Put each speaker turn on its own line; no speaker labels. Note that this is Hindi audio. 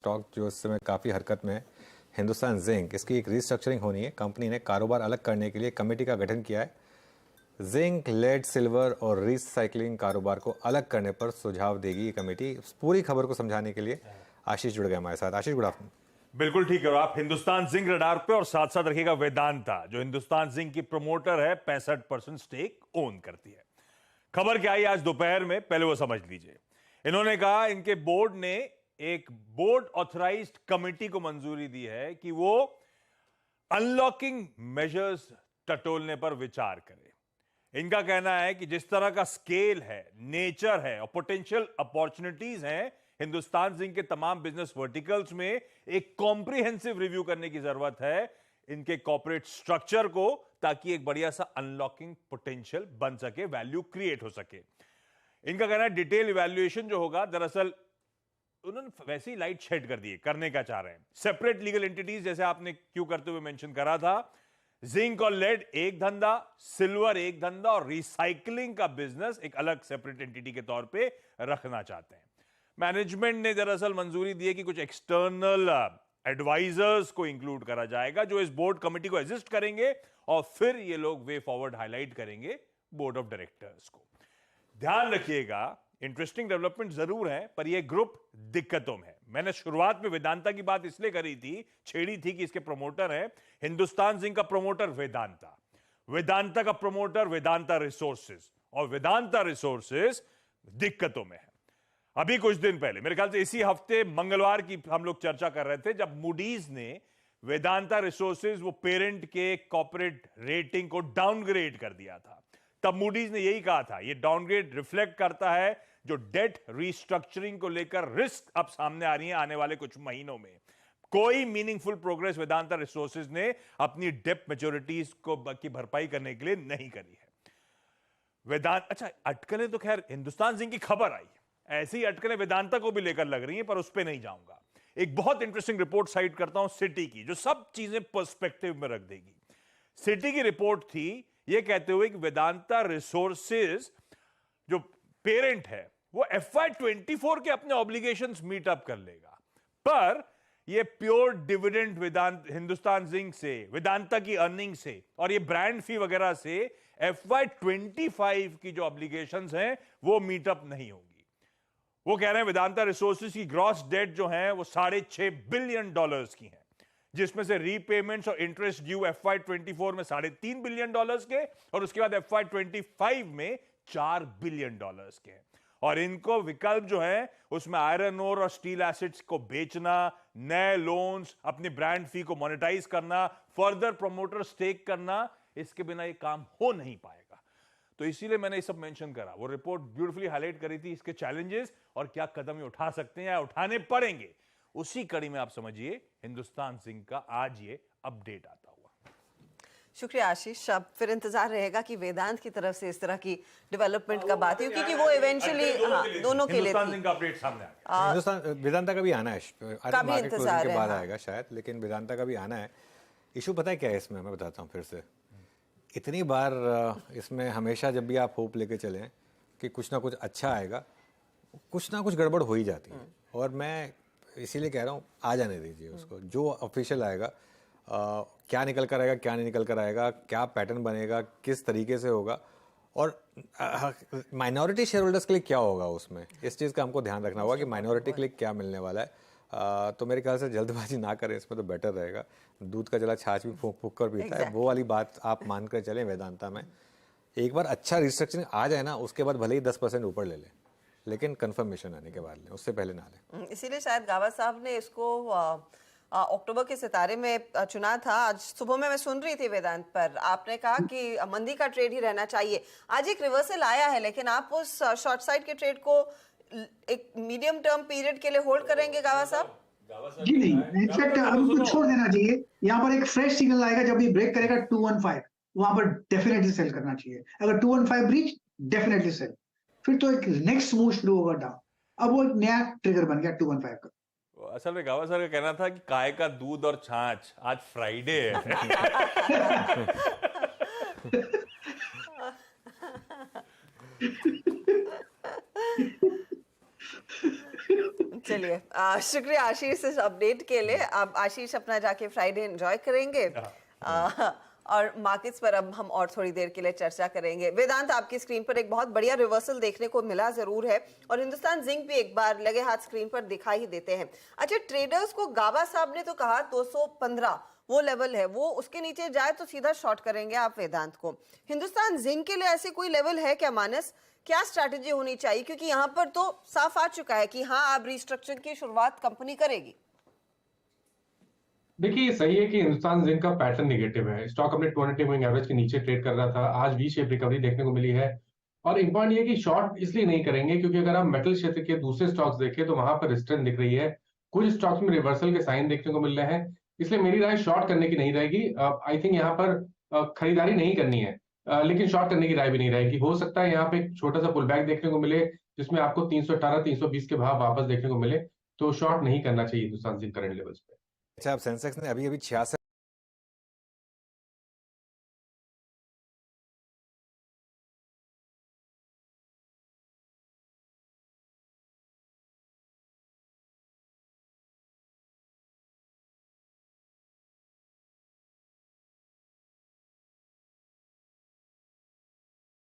स्टॉक जो इस समय काफ़ी हरकत में है, हिंदुस्तान जिंक, इसकी एक रीस्ट्रक्चरिंग होनी है। कंपनी ने कारोबार अलग करने के लिए कमेटी का गठन किया है। जिंक, लेड, सिल्वर और रिसाइकलिंग कारोबार को अलग करने पर सुझाव देगी ये कमेटी। पूरी खबर को समझाने के लिए आशीष जुड़ गए हमारे साथ। आशीष, गुड आफ्टरनून।
बिल्कुल ठीक है। और आप हिंदुस्तान जिंक रडार पे और साथ साथ रखिएगा वेदांता, जो हिंदुस्तान जिंक की प्रमोटर है, 65% स्टेक ओन करती है। खबर क्या आई आज दोपहर में, पहले वो समझ लीजिए। इन्होंने कहा इनके बोर्ड ने एक बोर्ड ऑथराइज्ड कमेटी को मंजूरी दी है कि वो अनलॉकिंग मेजर्स टटोलने पर विचार करे। इनका कहना है कि जिस तरह का स्केल है, नेचर है और पोटेंशियल अपॉर्चुनिटीज हैं हिंदुस्तान जिंक के तमाम बिजनेस वर्टिकल्स में, एक कॉम्प्रिहेंसिव रिव्यू करने की जरूरत है इनके कॉर्पोरेट स्ट्रक्चर को, ताकि एक बढ़िया सा अनलॉकिंग पोटेंशियल बन सके, वैल्यू क्रिएट हो सके। इनका कहना है डिटेल इवैल्यूएशन जो होगा, दरअसल उन्होंने वैसे ही लाइट शेड कर दिए, करने का चाह रहे हैं। सेपरेट लीगल एंटिटीज, जैसे आपने क्यों करते हुए मेंशन करा था, जिंक और लेड एक धंधा, सिल्वर एक धंधा और रिसाइकलिंग का बिजनेस एक अलग सेपरेट एंटिटी के तौर पे रखना चाहते हैं। मैनेजमेंट ने दरअसल मंजूरी दी है कि कुछ एक्सटर्नल एडवाइजर्स को इंक्लूड करा जाएगा, जो इस बोर्ड कमेटी को असिस्ट करेंगे और फिर ये लोग वे फॉरवर्ड हाईलाइट करेंगे बोर्ड ऑफ डायरेक्टर्स को। ध्यान रखिएगा, इंटरेस्टिंग डेवलपमेंट जरूर है, पर यह ग्रुप दिक्कतों में है। मैंने शुरुआत में वेदांता की बात इसलिए करी थी, छेड़ी थी कि इसके प्रमोटर है हिंदुस्तान जिंक का प्रमोटर वेदांता, वेदांता का प्रमोटर वेदांता रिसोर्सेज, और वेदांता रिसोर्सेज दिक्कतों में है। अभी कुछ दिन पहले, मेरे ख्याल से इसी हफ्ते मंगलवार की हम लोग चर्चा कर रहे थे, जब मूडीज ने वेदांता रिसोर्सेज, वो पेरेंट के कॉर्पोरेट रेटिंग को डाउनग्रेड कर दिया था। तब मूडीज ने यही कहा था, ये डाउनग्रेड रिफ्लेक्ट करता है जो डेट रीस्ट्रक्चरिंग को लेकर रिस्क अब सामने आ रही है आने वाले कुछ महीनों में। कोई मीनिंगफुल प्रोग्रेस वेदांता रिसोर्सेज ने अपनी डेट मैच्योरिटीज को की भरपाई करने के लिए नहीं करी है। वेदांत, अच्छा अटकलें तो खैर हिंदुस्तान जिंक की खबर आई, ऐसी अटकलें वेदांता को भी लेकर लग रही हैं, पर उस पर नहीं जाऊंगा। एक बहुत इंटरेस्टिंग रिपोर्ट साइट करता हूं सिटी की, जो सब चीजें पर्सपेक्टिव में रख देगी। सिटी की रिपोर्ट थी यह कहते हुए कि वेदांता रिसोर्सेज जो पेरेंट है वो FY24 के अपने ऑब्लिगेशंस मीट अप कर लेगा, पर यह प्योर डिविडेंड वेदांत हिंदुस्तान जिंक से, वेदांता की अर्निंग से और ये ब्रांड फी वगैरह से FY25 की जो ऑब्लिगेशंस हैं वो मीटअप नहीं होगी। वो कह रहे हैं वेदांता रिसोर्सेज की ग्रॉस डेट जो है वो $6.5 बिलियन की है, जिसमें से रीपेमेंट्स और इंटरेस्ट ड्यू FY24 में $3.5 बिलियन के और उसके बाद FY25 में $4 बिलियन के हैं। और इनको विकल्प जो है उसमें आयरन ओर और स्टील एसेट्स को बेचना, नए लोन्स, अपनी ब्रांड फी को मोनेटाइज करना, फर्दर प्रोमोटर स्टेक करना, इसके बिना ये काम हो नहीं पाएगा। तो इसीलिए मैंने ये सब मेंशन करा। वो रिपोर्ट ब्यूटीफुली हाईलाइट करी थी इसके चैलेंजेस और क्या कदम ये उठा सकते हैं या उठाने पड़ेंगे। उसी कड़ी में आप समझिए हिंदुस्तान जिंक का आज ये अपडेट आता हुआ।
शुक्रिया आशीष। अब फिर इंतजार रहेगा कि वेदांत की तरफ से इस तरह की डेवलपमेंट का बात है, क्योंकि वो इवेंचुअली दोनों के लिए
हिंदुस्तान जिंक का अपडेट सामने आ गया।
हिंदुस्तान वेदांता का भी आना है,
काफी इंतजार
के बाद आएगा शायद, लेकिन वेदांता का भी आना है। इशू पता है क्या है इसमें, मैं बताता हूँ फिर से। इतनी बार इसमें हमेशा जब भी आप होप लेके चलें कि कुछ ना कुछ अच्छा आएगा, कुछ ना कुछ गड़बड़ हो ही जाती है। और मैं इसीलिए कह रहा हूँ आ जाने दीजिए उसको, जो ऑफिशियल आएगा, क्या निकल कर आएगा, क्या नहीं निकल कर आएगा, क्या पैटर्न बनेगा, किस तरीके से होगा और माइनॉरिटी शेयर होल्डर्स के लिए क्या होगा उसमें, इस चीज़ का हमको ध्यान रखना होगा कि माइनॉरिटी के लिए क्या मिलने वाला है। तो मेरे ख्याल से जल्दबाजी ना करें इसमें, तो बेटर रहेगा। दूध का जला छाछ भी फूंक फूंक कर पीता है, वो वाली बात आप मान कर चलें। वेदांता में एक बार अच्छा रिस्ट्रक्चरिंग आ जाए ना, उसके बाद भले ही 10% ऊपर ले लें, लेकिन कंफर्मेशन आने के बाद लें, उससे पहले ना लें।
इसीलिए शायद गावा साहब ने इसको अक्टूबर के सितारे में चुना था। आज सुबह में मैं सुन रही थी वेदांत पर, आपने कहा कि मंदी का ट्रेड ही रहना चाहिए। आज एक रिवर्सल आया है, लेकिन आप उस शॉर्ट साइड के ट्रेड को एक मीडियम टर्म पीरियड के लिए होल्ड करेंगे गावा साहब?
जी नहीं, इनफैक्ट हमको छोड़ देना चाहिए। यहाँ पर एक फ्रेश सिग्नल आएगा जब ये ब्रेक करेगा 215, वहां पर डेफिनेटली सेल करना चाहिए। अगर 215 ब्रीच, डेफिनेटली सेल। फिर तो एक नेक्स्ट मूव शुरू होगा डाउन। अब वो एक नया ट्रिगर बन गया 215 का।
असल में गावा सर का कहना था कि काय का दूध और छाछ, आज फ्राइडे है।
चलिए शुक्रिया आशीष इस अपडेट के लिए। अब आशीष अपना जाके फ्राइडे एंजॉय करेंगे और मार्केट्स पर अब हम और थोड़ी देर के लिए चर्चा करेंगे। वेदांत, आपकी स्क्रीन पर एक बहुत बढ़िया रिवर्सल देखने को मिला जरूर है और हिंदुस्तान जिंक भी एक बार लगे हाथ स्क्रीन पर दिखा ही देते हैं। अच्छा, ट्रेडर्स को गाबा साहब ने तो कहा 215 वो लेवल है, वो उसके नीचे जाए तो सीधा शॉर्ट करेंगे आप वेदांत को। हिंदुस्तान जिंक के लिए ऐसे कोई लेवल है क्या मानस? क्या स्ट्रैटेजी होनी चाहिए? क्योंकि यहाँ पर तो साफ आ चुका है कि हाँ, अब रिस्ट्रक्चर की शुरुआत कंपनी करेगी।
देखिए, सही है कि हिंदुस्तान जिंक का पैटर्न निगेटिव है। स्टॉक अपने 200 मूविंग एवरेज के नीचे ट्रेड कर रहा था, आज वी शेप रिकवरी देखने को मिली है। और इम्पॉर्टेंट ये है कि शॉर्ट इसलिए नहीं करेंगे क्योंकि अगर आप मेटल क्षेत्र के दूसरे स्टॉक्स देखें तो वहां पर स्ट्रेंथ दिख रही है, कुछ स्टॉक्स में रिवर्सल के साइन देखने को मिल रहे हैं। इसलिए मेरी राय शॉर्ट करने की नहीं रहेगी। आई थिंक यहाँ पर खरीदारी नहीं करनी है, लेकिन शॉर्ट करने की राय भी नहीं रहेगी। हो सकता है यहाँ पे एक छोटा सा पुल बैक देखने को मिले जिसमें आपको 318 320 के भाव वापस देखने को मिले, तो शॉर्ट नहीं करना चाहिए हिंदुस्तान जिंक करंट लेवल्स पे।
अच्छा, अब सेंसेक्स ने अभी 66